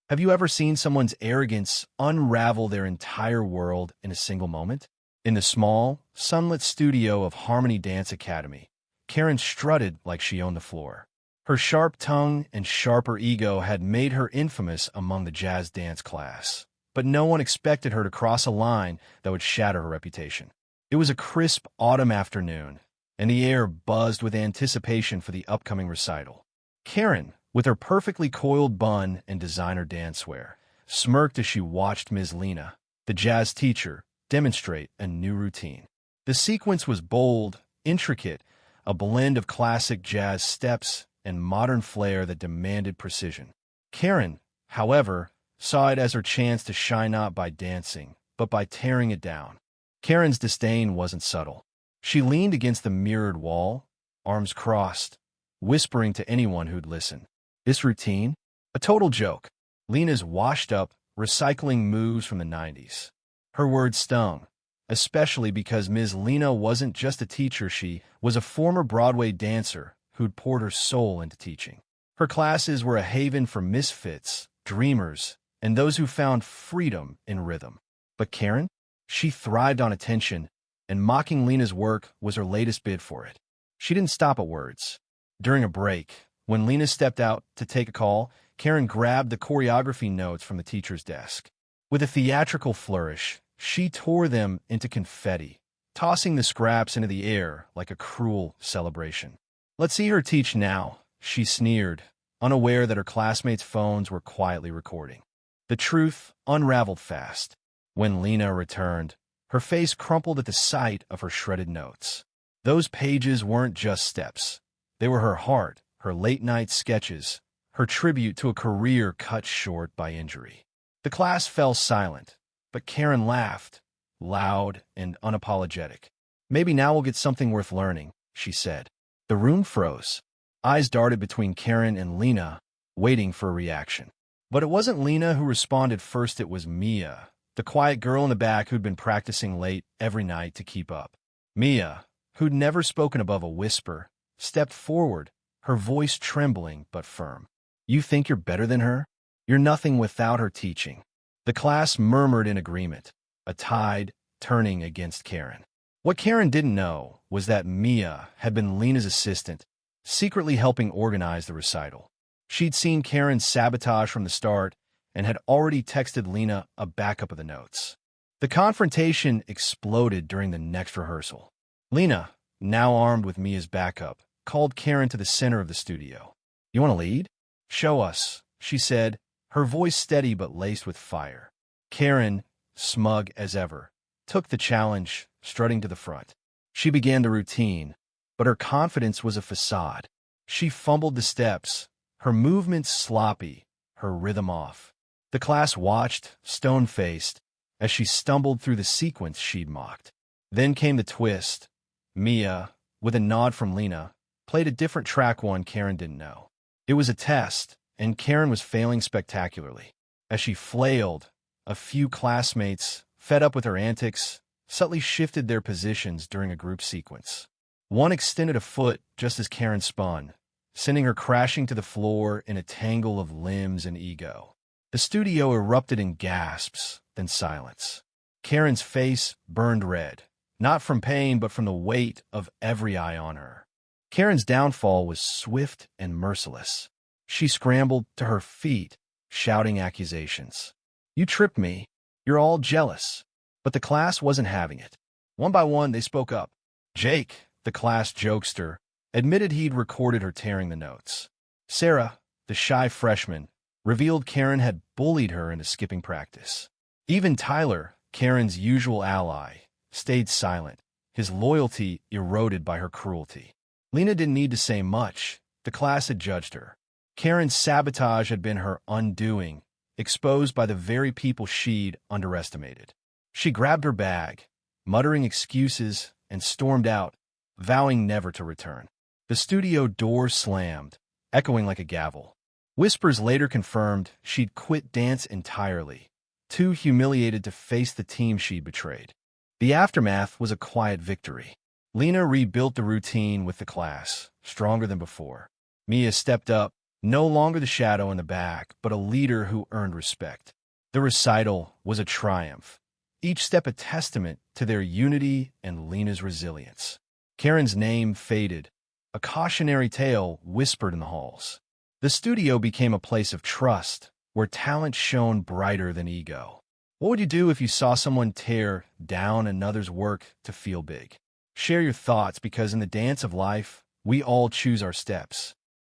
Have you ever seen someone's arrogance unravel their entire world in a single moment? In the small, sunlit studio of Harmony Dance Academy, Karen strutted like she owned the floor. Her sharp tongue and sharper ego had made her infamous among the jazz dance class, but no one expected her to cross a line that would shatter her reputation. It was a crisp autumn afternoon, and the air buzzed with anticipation for the upcoming recital. Karen, with her perfectly coiled bun and designer dancewear, smirked as she watched Ms. Lena, the jazz teacher, demonstrate a new routine. The sequence was bold, intricate, a blend of classic jazz steps and modern flair that demanded precision. Karen, however, saw it as her chance to shine not by dancing, but by tearing it down. Karen's disdain wasn't subtle. She leaned against the mirrored wall, arms crossed, whispering to anyone who'd listen. This routine? A total joke. Lena's washed up, recycling moves from the 90s. Her words stung, especially because Ms. Lena wasn't just a teacher, she was a former Broadway dancer who'd poured her soul into teaching. Her classes were a haven for misfits, dreamers, and those who found freedom in rhythm. But Karen? She thrived on attention, and mocking Lena's work was her latest bid for it. She didn't stop at words. During a break, when Lena stepped out to take a call, Karen grabbed the choreography notes from the teacher's desk. With a theatrical flourish, she tore them into confetti, tossing the scraps into the air like a cruel celebration. "Let's see her teach now," she sneered, unaware that her classmates' phones were quietly recording. The truth unraveled fast. When Lena returned, her face crumpled at the sight of her shredded notes. Those pages weren't just steps. They were her heart, her late-night sketches, her tribute to a career cut short by injury. The class fell silent, but Karen laughed, loud and unapologetic. "Maybe now we'll get something worth learning," she said. The room froze. Eyes darted between Karen and Lena, waiting for a reaction. But it wasn't Lena who responded first, it was Mia, the quiet girl in the back who'd been practicing late every night to keep up. Mia, who'd never spoken above a whisper, stepped forward, her voice trembling but firm. "You think you're better than her? You're nothing without her teaching." The class murmured in agreement, a tide turning against Karen. What Karen didn't know was that Mia had been Lena's assistant, secretly helping organize the recital. She'd seen Karen's sabotage from the start and had already texted Lena a backup of the notes. The confrontation exploded during the next rehearsal. Lena, now armed with Mia's backup, called Karen to the center of the studio. "You want to lead? Show us," she said, her voice steady but laced with fire. Karen, smug as ever, took the challenge, strutting to the front. She began the routine, but her confidence was a facade. She fumbled the steps, her movements sloppy, her rhythm off. The class watched, stone-faced, as she stumbled through the sequence she'd mocked. Then came the twist. Mia, with a nod from Lena, played a different track one Karen didn't know. It was a test, and Karen was failing spectacularly. As she flailed, a few classmates, fed up with her antics, subtly shifted their positions during a group sequence. One extended a foot just as Karen spun, sending her crashing to the floor in a tangle of limbs and ego. The studio erupted in gasps, then silence. Karen's face burned red, not from pain but from the weight of every eye on her. Karen's downfall was swift and merciless. She scrambled to her feet, shouting accusations. "You tripped me. You're all jealous." But the class wasn't having it. One by one, they spoke up. Jake, the class jokester, admitted he'd recorded her tearing the notes. Sarah, the shy freshman, revealed Karen had bullied her into skipping practice. Even Tyler, Karen's usual ally, stayed silent, his loyalty eroded by her cruelty. Lena didn't need to say much. The class had judged her. Karen's sabotage had been her undoing, exposed by the very people she'd underestimated. She grabbed her bag, muttering excuses, and stormed out, vowing never to return. The studio door slammed, echoing like a gavel. Whispers later confirmed she'd quit dance entirely, too humiliated to face the team she'd betrayed. The aftermath was a quiet victory. Lena rebuilt the routine with the class, stronger than before. Mia stepped up, No longer the shadow in the back, but a leader who earned respect. The recital was a triumph, each step a testament to their unity and Lena's resilience. Karen's name faded, a cautionary tale whispered in the halls. The studio became a place of trust, where talent shone brighter than ego. What would you do if you saw someone tear down another's work to feel big? Share your thoughts, because in the dance of life, we all choose our steps.